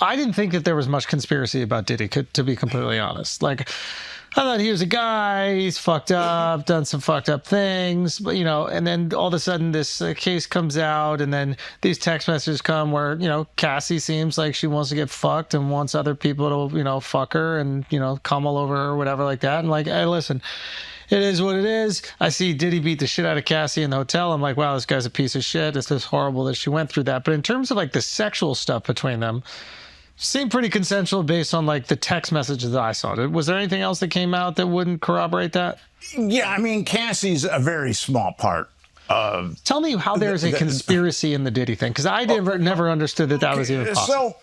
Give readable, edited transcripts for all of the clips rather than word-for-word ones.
I didn't think that there was much conspiracy about Diddy, to be completely honest. Like, I thought he was a guy, he's fucked up, done some fucked up things, but, you know, and then all of a sudden this case comes out, and then these text messages come where, you know, Cassie seems like she wants to get fucked and wants other people to, you know, fuck her and, you know, come all over her or whatever like that. And like, hey, listen, it is what it is. I see Diddy beat the shit out of Cassie in the hotel. I'm like, wow, this guy's a piece of shit. It's just horrible that she went through that. But in terms of like the sexual stuff between them, seemed pretty consensual based on like the text messages that I saw. Was there anything else that came out that wouldn't corroborate that? Yeah, I mean, Cassie's a very small part of... Tell me how there's a conspiracy in the Diddy thing, because I never understood that was even possible. So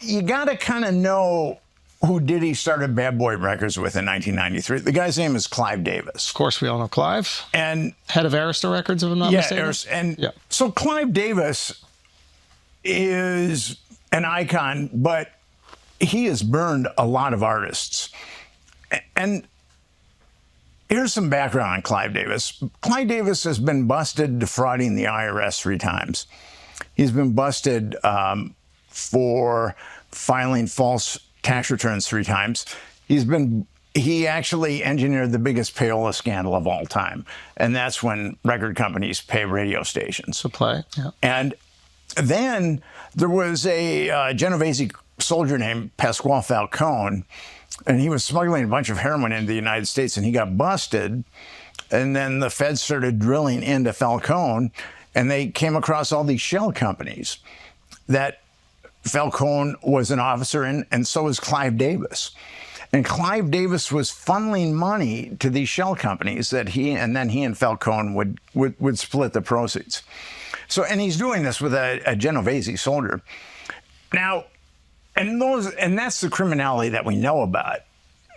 you got to kind of know who Diddy started Bad Boy Records with in 1993. The guy's name is Clive Davis. Of course, we all know Clive. And head of Arista Records, if I'm not mistaken. So Clive Davis is an icon, but he has burned a lot of artists. And here's some background on Clive Davis. Clive Davis has been busted defrauding the IRS 3 times. He's been busted for filing false tax returns 3 times. He actually engineered the biggest payola scandal of all time. And that's when record companies pay radio stations to play. Yeah. And then there was a Genovese soldier named Pasquale Falcone, and he was smuggling a bunch of heroin into the United States, and he got busted. And then the feds started drilling into Falcone, and they came across all these shell companies that Falcone was an officer in, and so was Clive Davis. And Clive Davis was funneling money to these shell companies that he and Falcone would split the proceeds. So, and he's doing this with a Genovese soldier. Now, and that's the criminality that we know about.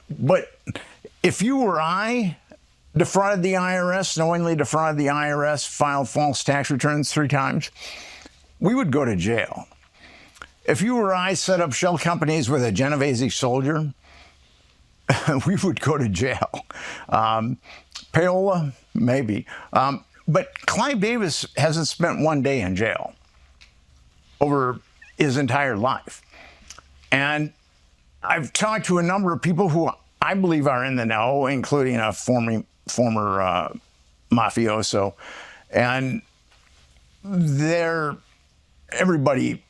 But if you or I defrauded the IRS, knowingly defrauded the IRS, filed false tax returns 3 times, we would go to jail. If you or I set up shell companies with a Genovese soldier, we would go to jail. Payola, maybe. But Clive Davis hasn't spent 1 day in jail over his entire life. And I've talked to a number of people who I believe are in the know, including a former mafioso. And everybody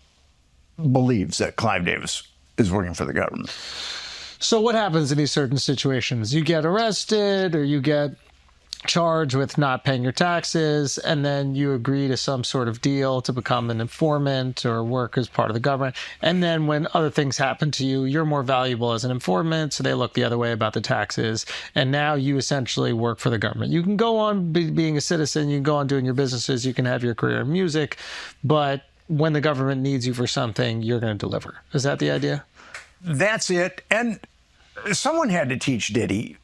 believes that Clive Davis is working for the government. So what happens in these certain situations? You get arrested, or you get charged with not paying your taxes, and then you agree to some sort of deal to become an informant or work as part of the government. And then when other things happen to you, you're more valuable as an informant, so they look the other way about the taxes, and now you essentially work for the government. You can go on being a citizen, you can go on doing your businesses, you can have your career in music, but when the government needs you for something, you're going to deliver. Is that the idea? That's it. And someone had to teach Diddy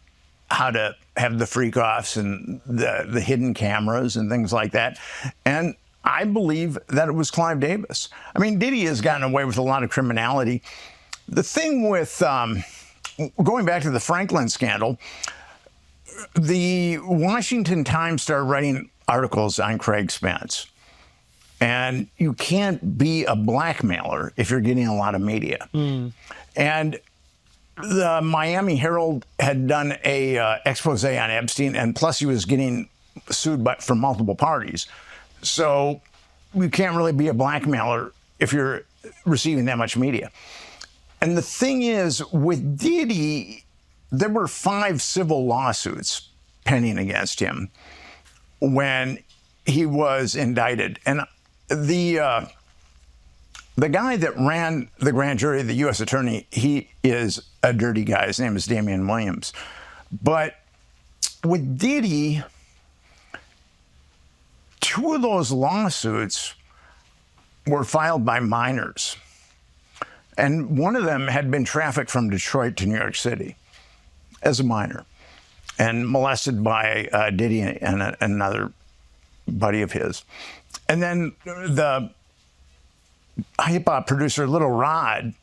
how to have the freakoffs and the hidden cameras and things like that. And I believe that it was Clive Davis. I mean, Diddy has gotten away with a lot of criminality. The thing with, going back to the Franklin scandal, the Washington Times started writing articles on Craig Spence. And you can't be a blackmailer if you're getting a lot of media. And the Miami Herald had done a expose on Epstein, and plus he was getting sued from multiple parties. So you can't really be a blackmailer if you're receiving that much media. And the thing is, with Diddy, there were 5 civil lawsuits pending against him when he was indicted. And the guy that ran the grand jury, the U.S. attorney, he is a dirty guy. His name is Damian Williams. But with Diddy, 2 of those lawsuits were filed by minors. And one of them had been trafficked from Detroit to New York City as a minor and molested by Diddy and another buddy of his. And then the hip-hop producer Little Rod,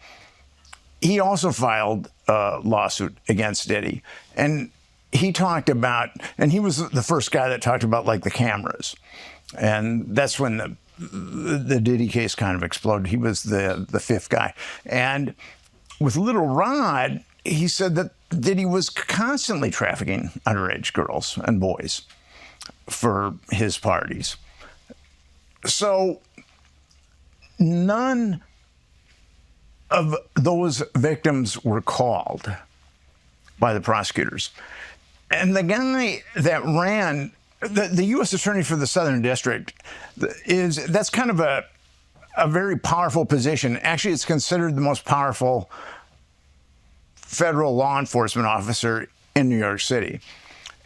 he also filed a lawsuit against Diddy. And he talked about, and he was the first guy that talked about like the cameras. And that's when the the Diddy case kind of exploded. He was the fifth guy. And with Little Rod, he said that Diddy was constantly trafficking underage girls and boys for his parties. So none of those victims were called by the prosecutors. And the guy that ran, the U.S. Attorney for the Southern District, that's kind of a very powerful position. Actually, it's considered the most powerful federal law enforcement officer in New York City.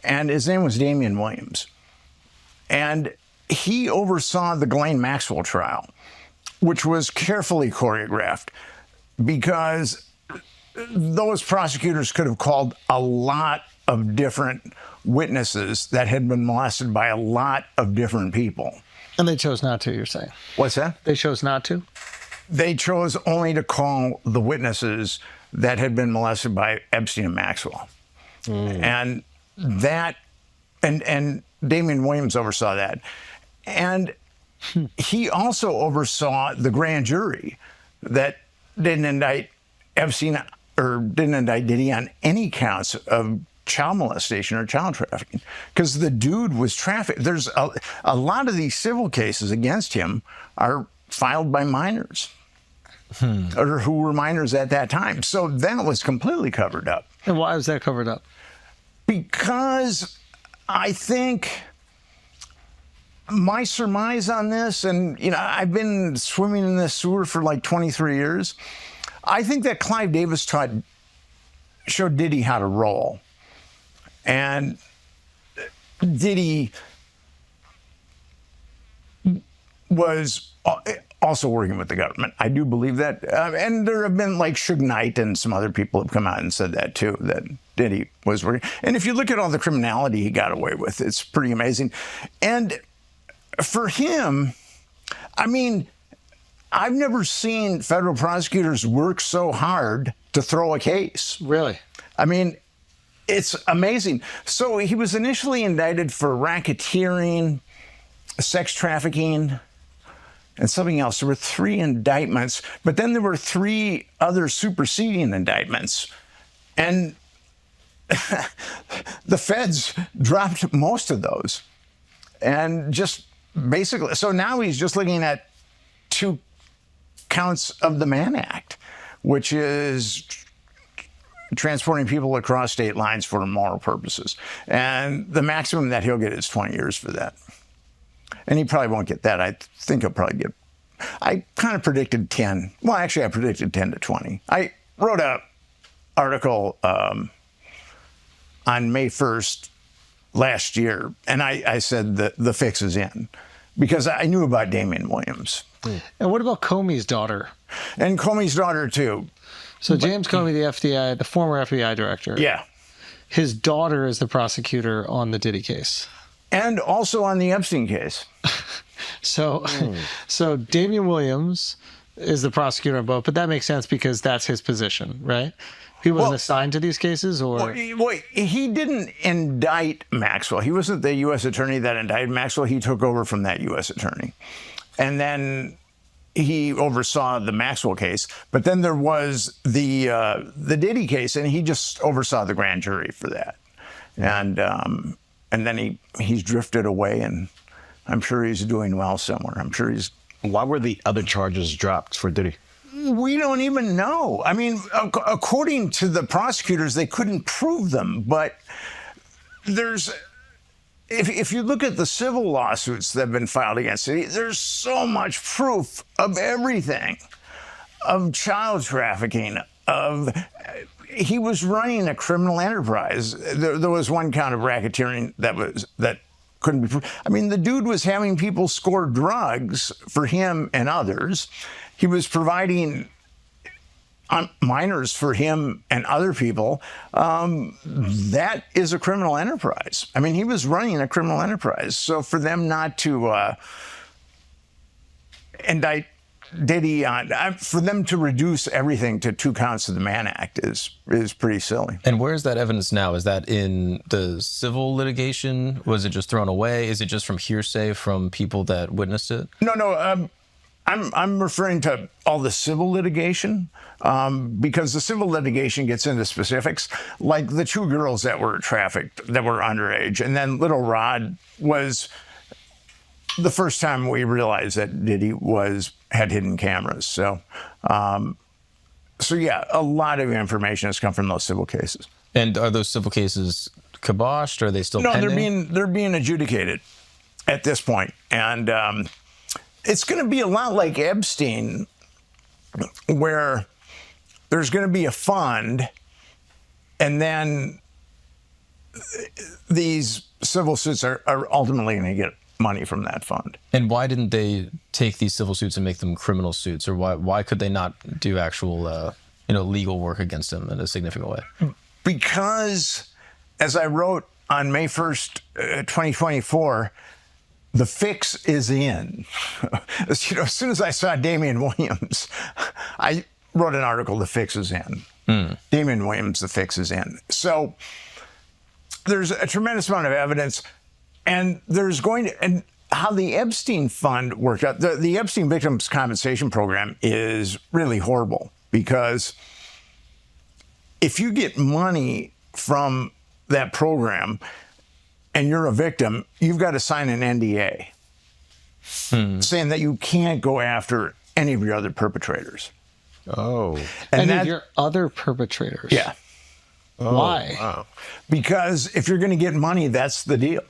And his name was Damian Williams. And he oversaw the Ghislaine Maxwell trial, which was carefully choreographed because those prosecutors could have called a lot of different witnesses that had been molested by a lot of different people. And they chose not to, you're saying? What's that? They chose not to? They chose only to call the witnesses that had been molested by Epstein and Maxwell. And that, and Damian Williams oversaw that. And he also oversaw the grand jury that didn't indict Epstein or didn't indict Diddy on any counts of child molestation or child trafficking, because the dude was trafficked. There's a lot of these civil cases against him are filed by minors or who were minors at that time. So that was completely covered up. And why was that covered up? Because I think my surmise on this, and I've been swimming in this sewer for like 23 years. I think that Clive Davis showed Diddy how to roll. And Diddy was also working with the government. I do believe that. And there have been like Suge Knight and some other people have come out and said that too, that Diddy was working. And if you look at all the criminality he got away with, it's pretty amazing. And for him, I mean, I've never seen federal prosecutors work so hard to throw a case. Really? I mean, it's amazing. So he was initially indicted for racketeering, sex trafficking, and something else. There were 3 indictments, but then there were 3 other superseding indictments. And the feds dropped most of those. And just basically, so now he's just looking at 2 counts of the Mann Act, which is transporting people across state lines for immoral purposes. And the maximum that he'll get is 20 years for that. And he probably won't get that. I think he'll probably get, I kind of predicted 10. Well, actually, I predicted 10 to 20. I wrote an article on May 1st last year, and I said that the fix is in because I knew about Damian Williams. And what about Comey's daughter? And Comey's daughter, too. So James Comey, the former FBI director. Yeah. His daughter is the prosecutor on the Diddy case. And also on the Epstein case. So Damian Williams is the prosecutor on both, but that makes sense because that's his position, right? He wasn't assigned to these cases, or? Well, he didn't indict Maxwell. He wasn't the U.S. attorney that indicted Maxwell. He took over from that U.S. attorney. And then he oversaw the Maxwell case, but then there was the Diddy case, and he just oversaw the grand jury for that. And then he's drifted away, and I'm sure he's doing well somewhere. I'm sure he's. Why were the other charges dropped for Diddy? We don't even know. I mean, according to the prosecutors, they couldn't prove them, but if you look at the civil lawsuits that have been filed against Diddy, there's so much proof of everything, of child trafficking, he was running a criminal enterprise. There was one count of racketeering that couldn't be proved. I mean, the dude was having people score drugs for him and others. He was providing minors for him and other people. That is a criminal enterprise. I mean, he was running a criminal enterprise. So for them not to indict Diddy on for them to reduce everything to 2 counts of the Mann Act is pretty silly. And where is that evidence now? Is that in the civil litigation? Was it just thrown away? Is it just from hearsay from people that witnessed it? No. I'm referring to all the civil litigation because the civil litigation gets into specifics, like the 2 girls that were trafficked that were underage, and then Little Rod was the first time we realized that Diddy had hidden cameras. So yeah, a lot of information has come from those civil cases. And are those civil cases kiboshed? Or are they still pending? They're being adjudicated at this point, and it's going to be a lot like Epstein, where there's going to be a fund, and then these civil suits are ultimately going to get money from that fund. And why didn't they take these civil suits and make them criminal suits? Or why could they not do actual legal work against them in a significant way? Because, as I wrote on May 1st, 2024, the fix is in. As soon as I saw Damian Williams, I wrote an article, The Fix is in. Damian Williams, the fix is in. So there's a tremendous amount of evidence, and and how the Epstein fund worked out. The Epstein Victims Compensation Program is really horrible, because if you get money from that program and you're a victim, you've got to sign an NDA saying that you can't go after any of your other perpetrators. Oh. And of your other perpetrators. Yeah. Why? Wow. Because if you're going to get money, that's the deal.